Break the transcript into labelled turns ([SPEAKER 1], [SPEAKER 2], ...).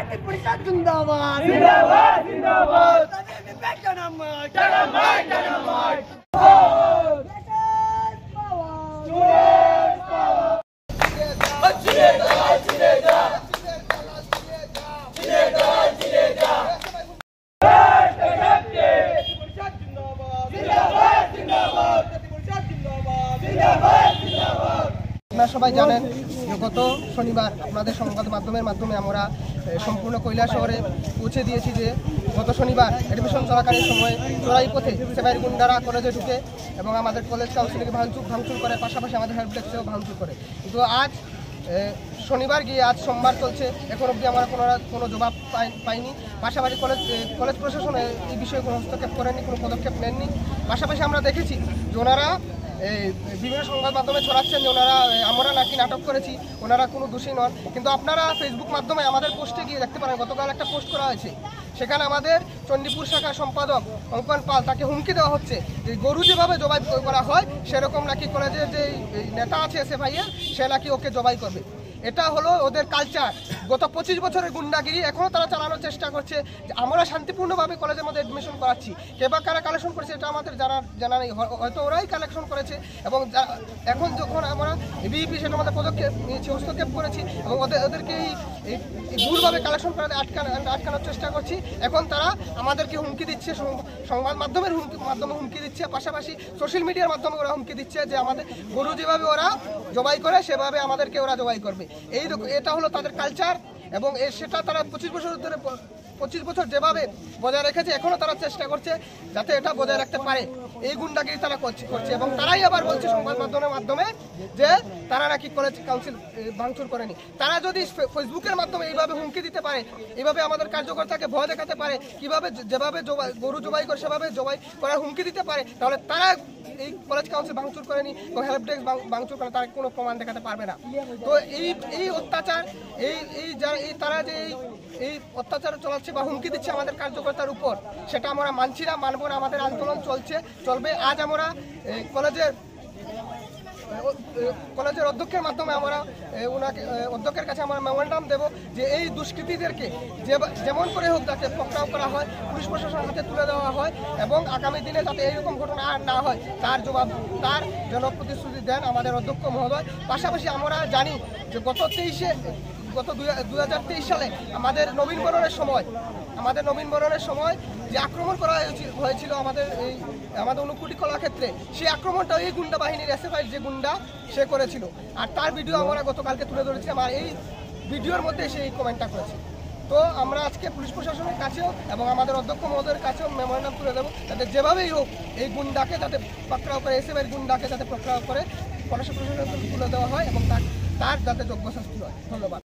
[SPEAKER 1] জাতীয় পরিষদ জিন্দাবাদ
[SPEAKER 2] জিন্দাবাদ জিন্দাবাদ
[SPEAKER 1] ডায়নামাইট
[SPEAKER 2] ডায়নামাইট
[SPEAKER 3] আপনারা সবাই জানেন যে গত শনিবার আপনাদের সংবাদ মাধ্যমে আমরা সম্পূর্ণ কৈলাস শহরে পৌঁছে দিয়েছি যে গত শনিবার অ্যাডমিশন চলাকালীন সময় চোরাই পথে সেবাইয়ের গুন্ডারা কলেজে ঢুকে এবং আমাদের কলেজ কাউন্সিলকে ভাঙচুর করে, পাশাপাশি আমাদের হেল্প ডেস্কেও ভাঙচুর করে। কিন্তু আজ শনিবার গিয়ে আজ সোমবার চলছে, এখন অবধি আমরা কোনো জবাব পাইনি। পাশাপাশি কলেজ প্রশাসন এই বিষয়ে কোনো হস্তক্ষেপ করেনি, কোনো পদক্ষেপ নেননি। পাশাপাশি আমরা দেখেছি যে ওনারা বিভিন্ন সংবাদ মাধ্যমে ছড়াচ্ছেন যে আমরা নাকি নাটক করেছি, ওনারা কোনো দোষী নন। কিন্তু আপনারা ফেসবুক মাধ্যমে আমাদের পোস্টে গিয়ে দেখতে পারেন, গতকাল একটা পোস্ট করা হয়েছে, সেখানে আমাদের চণ্ডীপুর শাখার সম্পাদক অঙ্কন পাল তাকে হুমকি দেওয়া হচ্ছে যে গরু যেভাবে জবাই করা হয় সেরকম নাকি কলেজের যে নেতা আছে এসএফআইয়ের সে নাকি ওকে জবাই করবে। এটা হলো ওদের কালচার। গত 25 বছরের গুন্ডাগিরি এখনও তারা চালানোর চেষ্টা করছে। আমরা শান্তিপূর্ণভাবে কলেজের মধ্যে অ্যাডমিশন করাচ্ছি, কেবা কারা কালেকশন করেছে এটা আমাদের জানা নেই, হয়তো ওরাই কালেকশন করেছে। এবং এখন যখন আমরা বিইপি সেটা আমাদের পদক্ষেপ নিয়েছি, হস্তক্ষেপ করেছি এবং ওদেরকে এই ভুলভাবে কালেকশন করে আটকানোর চেষ্টা করছি। এখন তারা আমাদেরকে হুমকি দিচ্ছে, সংবাদ মাধ্যমে হুমকি দিচ্ছে, পাশাপাশি সোশ্যাল মিডিয়ার মাধ্যমে ওরা হুমকি দিচ্ছে যে আমাদের গরু যেভাবে ওরা জবাই করে সেভাবে আমাদেরকে ওরা জবাই করবে। এটা হলো তাদের কালচার এবং সেটা তারা 25 বছর যেভাবে বজায় রেখেছে এখনও তারা চেষ্টা করছে যাতে এটা বজায় রাখতে পারে। এই গুন্ডাগিরি তারা করছে এবং তারাই আবার বলছে সংবাদ মাধ্যমে যে তারা নাকি কলেজ কাউন্সিল ভাঙচুর করেনি। তারা যদি ফেসবুকের মাধ্যমে এইভাবে হুমকি দিতে পারে, এইভাবে আমাদের কার্যকর্তাকে ভয় দেখাতে পারে, কিভাবে যেভাবে গরু জবাই করে সেভাবে জবাই করার হুমকি দিতে পারে, তাহলে তারা এই কলেজ কাউন্সিল ভাঙচুর করেনি এবং হেল্প ডেস্ক ভাঙচুর করে তারা কোনো প্রমাণ দেখাতে পারবে না। তো এই অত্যাচার তারা যে এই অত্যাচার চালাচ্ছে বা হুমকি দিচ্ছে আমাদের কার্যকর্তার উপর, সেটা আমরা মানছি না, মানব না। আমাদের আন্দোলন চলবে। আজ আমরা কলেজের অধ্যক্ষের মাধ্যমে আমরা অধ্যক্ষের কাছে আমরা মেমোরেন্ডাম দেব যে এই দুষ্কৃতীদেরকে যেমন করে হোক যাতে পকড়াও করা হয়, পুলিশ প্রশাসনের হাতে তুলে দেওয়া হয় এবং আগামী দিনে যাতে এইরকম ঘটনা আর না হয় তার জনপ্রতিশ্রুতি দেন আমাদের অধ্যক্ষ মহোদয়। পাশাপাশি আমরা জানি যে গত 2023 সালে আমাদের নবীন বরণের সময় যে আক্রমণ করা হয়েছিল আমাদের ঊনকোটি কলাক্ষেত্রে, সেই আক্রমণটা এই গুন্ডা বাহিনীর এসএফআই যে গুন্ডা সে করেছিল। আর তার ভিডিও আমরা গতকালকে তুলে ধরেছিলাম, আর এই ভিডিওর মধ্যে সে এই কমেন্টটা করেছে। তো আমরা আজকে পুলিশ প্রশাসনের কাছেও এবং আমাদের অধ্যক্ষ মহোদয়ের কাছেও মেমোরেন্ডাম তুলে দেবো যাতে যেভাবেই হোক এই গুন্ডাকে যাতে পাকড়াও করে, এসএফআইয়ের গুন্ডাকে যাতে পাকড়াও করে প্রশাসনের তুলে দেওয়া হয় এবং তার যাতে যোগ্য শাস্তি হয়। ধন্যবাদ।